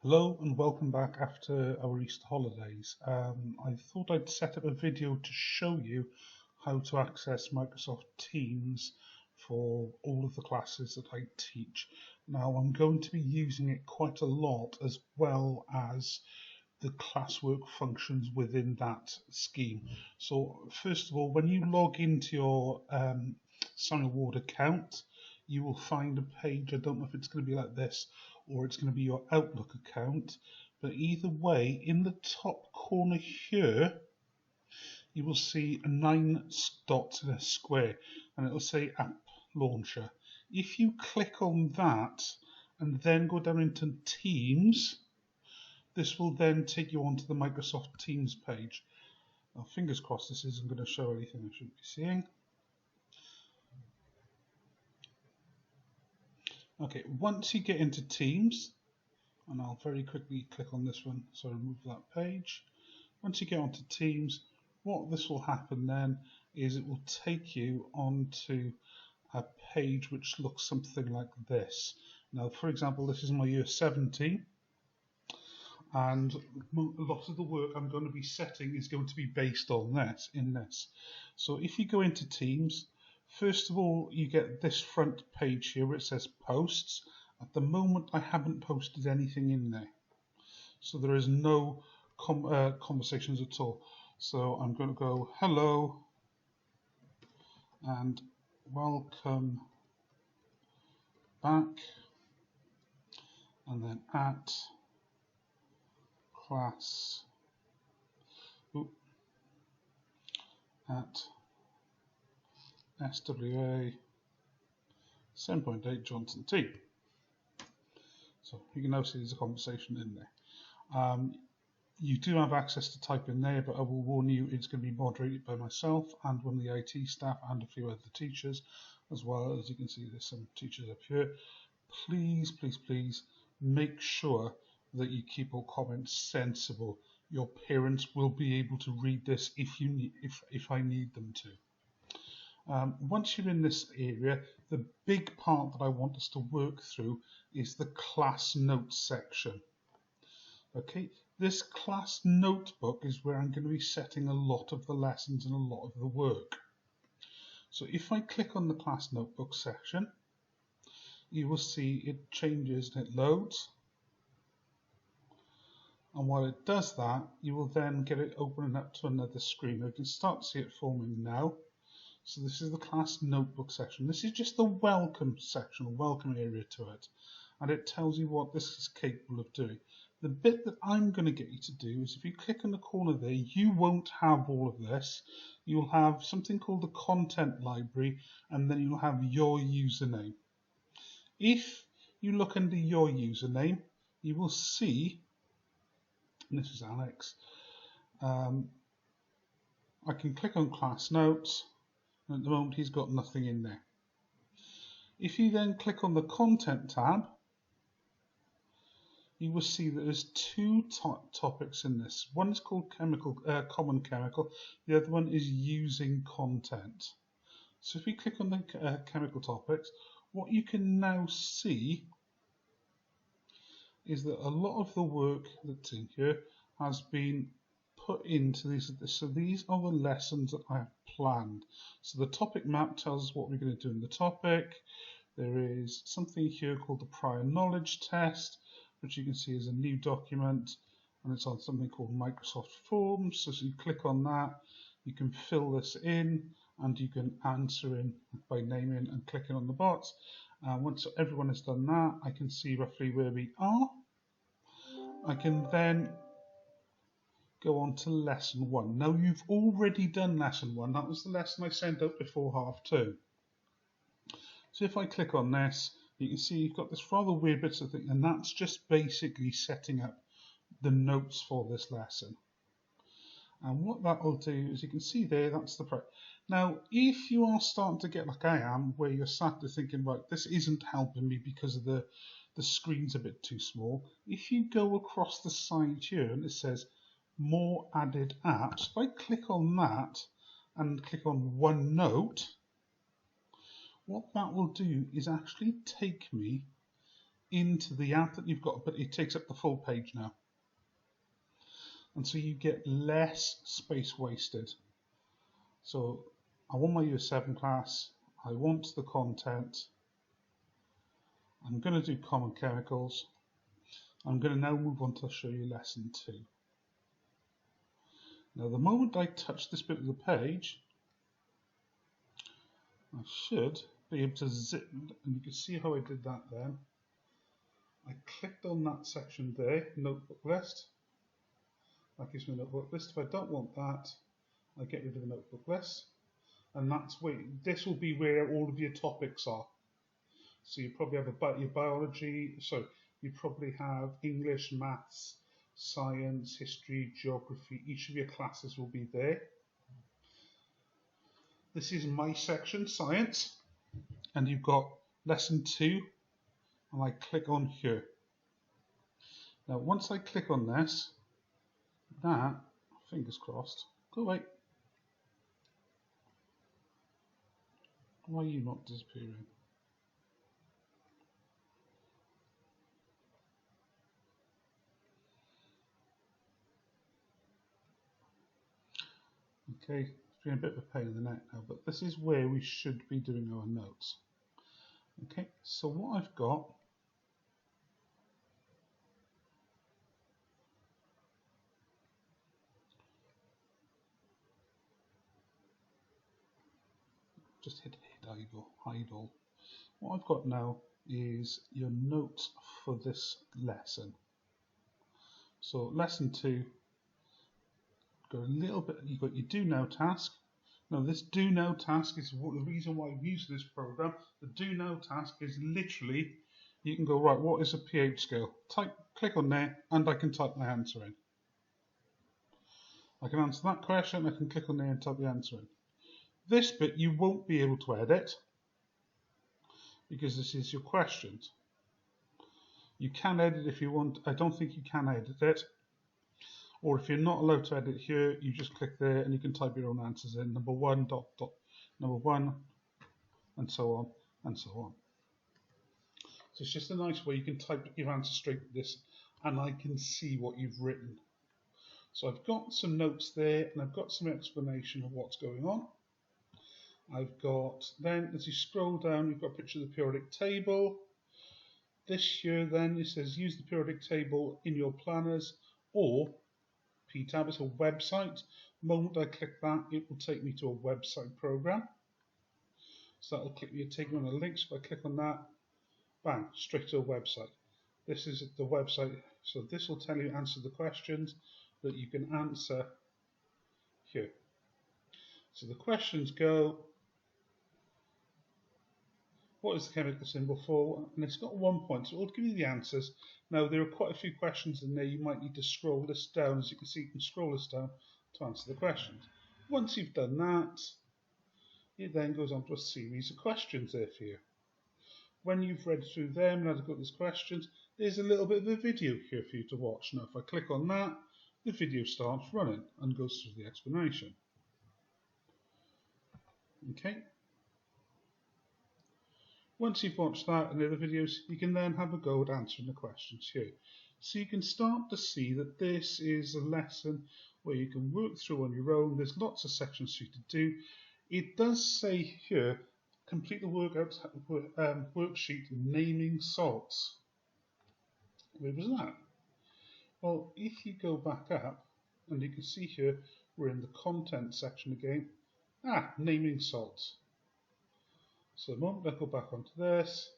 Hello and welcome back after our Easter holidays. I thought I'd set up a video to show you how to access Microsoft Teams for all of the classes that I teach. Now I'm going to be using it quite a lot as well as the classwork functions within that scheme. So first of all, when you log into your Sun Award account, you will find a page. I don't know if it's going to be like this or it's going to be your Outlook account, but either way, in the top corner here, you will see 9 dots in a square, and it will say App Launcher. If you click on that and then go down into Teams, this will then take you onto the Microsoft Teams page. Now, fingers crossed this isn't going to show anything I shouldn't be seeing. Okay, once you get into Teams, and I'll very quickly click on this one, so remove that page. Once you get onto Teams, what this will happen then is it will take you onto a page which looks something like this. Now, for example, this is my year 17, and a lot of the work I'm going to be setting is going to be based on this. So if you go into Teams, first of all, you get this front page here where it says Posts. At the moment, I haven't posted anything in there, so there is no conversations at all. So I'm going to go hello and welcome back, and then at class at SWA 7.8 Johnson T. So you can now see there's a conversation in there. You do have access to type in there, but I will warn you it's going to be moderated by myself and one of the IT staff and a few other teachers, as well as you can see there's some teachers up here. Please, please, please make sure that you keep all comments sensible. Your parents will be able to read this if I need them to. Once you're in this area, the big part that I want us to work through is the class notes section. Okay, this class notebook is where I'm going to be setting a lot of the lessons and a lot of the work. So if I click on the class notebook section, you will see it changes and it loads. And while it does that, you will then get it opening up to another screen. You can start to see it forming now. So this is the class notebook section. This is just the welcome section, welcome area to it. And it tells you what this is capable of doing. The bit that I'm going to get you to do is if you click on the corner there, you won't have all of this. You'll have something called the content library, and then you'll have your username. If you look under your username, you will see, and this is Alex, I can click on class notes, and at the moment he's got nothing in there. If you then click on the content tab, you will see that there's two topics in this. One is called common chemical, the other one is using content. So if we click on the chemical topics, what you can now see is that a lot of the work that's in here has been put into these. So these are the lessons that I have planned. So the topic map tells us what we're going to do in the topic. There is something here called the prior knowledge test, which you can see is a new document, and it's on something called Microsoft Forms. So you click on that, you can fill this in, and you can answer in by naming and clicking on the box. Once everyone has done that, I can see roughly where we are. I can then go on to lesson 1. Now you've already done lesson 1. That was the lesson I sent out before half 2. So if I click on this, you can see you've got this rather weird bits of thing, and that's just basically setting up the notes for this lesson. And what that will do is you can see there, that's the prep. Now, if you are starting to get like I am, where you're sat there thinking, right, this isn't helping me because of the screen's a bit too small, if you go across the side here and it says more added apps, if I click on that and click on OneNote, what that will do is actually take me into the app that you've got, but it takes up the full page now. And so you get less space wasted. So I want my Year 7 class, I want the content, I'm going to do common chemicals. I'm going to now move on to show you lesson 2. Now the moment I touch this bit of the page, I should be able to zip, and you can see how I did that then. I clicked on that section there, notebook list. That gives me a notebook list. If I don't want that, I get rid of the notebook list. And that's where, this will be where all of your topics are. So you probably have your biology, so you probably have English, maths, science, history, geography. Each of your classes will be there. This is my section, science, and you've got lesson 2, and I click on here. Now once I click on this, that, fingers crossed, go away. Why are you not disappearing? Okay, it's been a bit of a pain in the neck now, but this is where we should be doing our notes. Okay, so what I've got, just hit hide all. What I've got now is your notes for this lesson. So lesson 2, got a little bit, you've got your do now task. Now this do now task is the reason why I've used this program. The do now task is literally, you can go, right, what is a pH scale? Click on there and I can type my answer in. I can answer that question, I can click on there and type the answer in. This bit you won't be able to edit because this is your questions. You can edit if you want. I don't think you can edit it. Or if you're not allowed to edit here, you just click there and you can type your own answers in. Number 1, number 1, and so on, and so on. So it's just a nice way you can type your answer straight to this and I can see what you've written. So I've got some notes there and I've got some explanation of what's going on. I've got, then as you scroll down, you've got a picture of the periodic table. This here then, it says use the periodic table in your planners or PTAB, it's a website. The moment I click that, it will take me to a website program. So that will take me on a link. So if I click on that, bang, straight to a website. This is the website. So this will tell you, answer the questions that you can answer here. So the questions go, what is the chemical symbol for? And it's got 1 point, so it'll give you the answers. Now there are quite a few questions in there. You might need to scroll this down. As you can see, you can scroll this down to answer the questions. Once you've done that, it then goes on to a series of questions there for you. When you've read through them and I've got these questions, there's a little bit of a video here for you to watch. Now if I click on that, the video starts running and goes through the explanation. Okay. Once you've watched that and the other videos, you can then have a go at answering the questions here. So you can start to see that this is a lesson where you can work through on your own. There's lots of sections for you to do. It does say here, complete the worksheet naming salts. Where was that? Well, if you go back up, and you can see here, we're in the content section again. Naming salts. So the moment I go back onto this,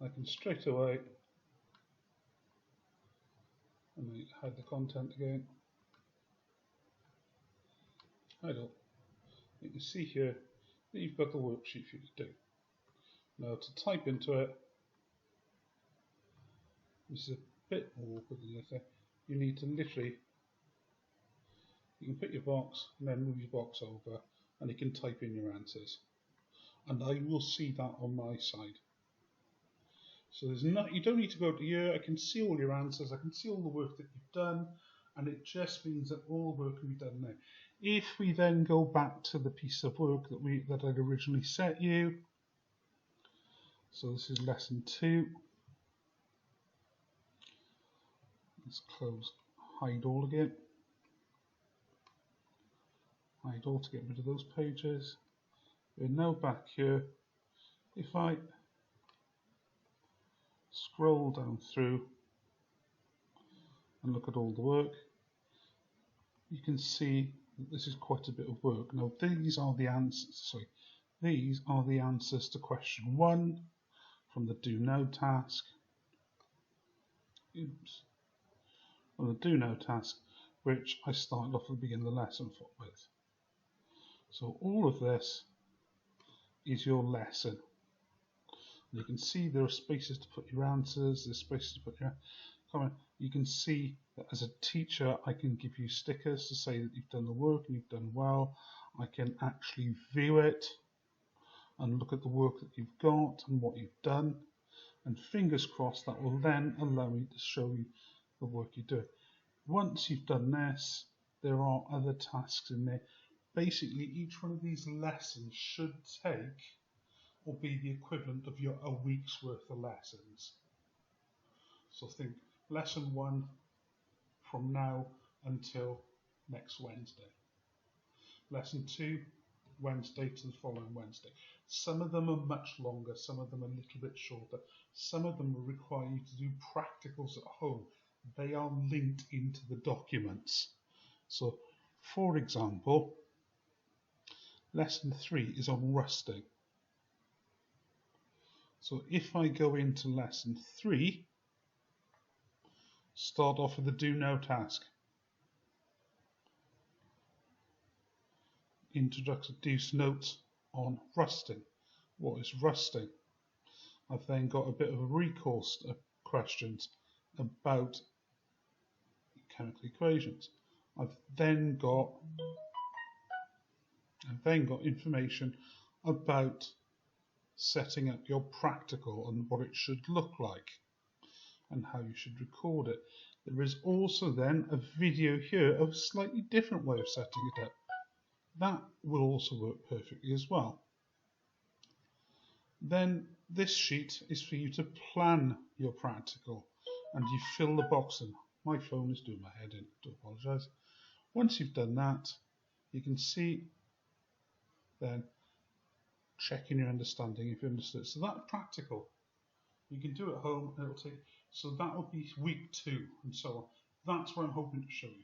I can straight away hide the content again. Hide all. You can see here that you've got the worksheet for you to do. Now to type into it, this is a bit more awkward than this. You need to literally, you can put your box and then move your box over and you can type in your answers. And I will see that on my side. So there's not, you don't need to go to here. I can see all your answers. I can see all the work that you've done, and it just means that all the work can be done there. If we then go back to the piece of work that I'd originally set you, so this is lesson 2. Let's close hide all again. Hide all to get rid of those pages. We're now back here. If I scroll down through and look at all the work, you can see that this is quite a bit of work. Now these are the answers. These are the answers to question 1 from the do now task. From the do now task, which I started off at the beginning of the lesson with. So all of this is your lesson. You can see there are spaces to put your answers, there's spaces to put your comment. You can see that as a teacher I can give you stickers to say that you've done the work and you've done well. I can actually view it and look at the work that you've got and what you've done, and fingers crossed that will then allow me to show you the work you're doing. Once you've done this, there are other tasks in there. Basically each one of these lessons should take or be the equivalent of a week's worth of lessons. So think lesson 1 from now until next Wednesday. Lesson 2, Wednesday to the following Wednesday. Some of them are much longer, some of them are a little bit shorter. Some of them will require you to do practicals at home. They are linked into the documents. So, for example, lesson 3 is on rusting. So if I go into lesson 3, start off with the do now task. Introductory notes on rusting. What is rusting? I've then got a bit of a recourse questions about chemical equations. I've then got information about setting up your practical and what it should look like and how you should record it. There is also then a video here of a slightly different way of setting it up. That will also work perfectly as well. Then this sheet is for you to plan your practical and you fill the box in. My phone is doing my head in, I do apologise. Once you've done that, you can see then checking your understanding if you understood. So that practical, you can do at home and it'll take, so that will be week 2 and so on. That's what I'm hoping to show you.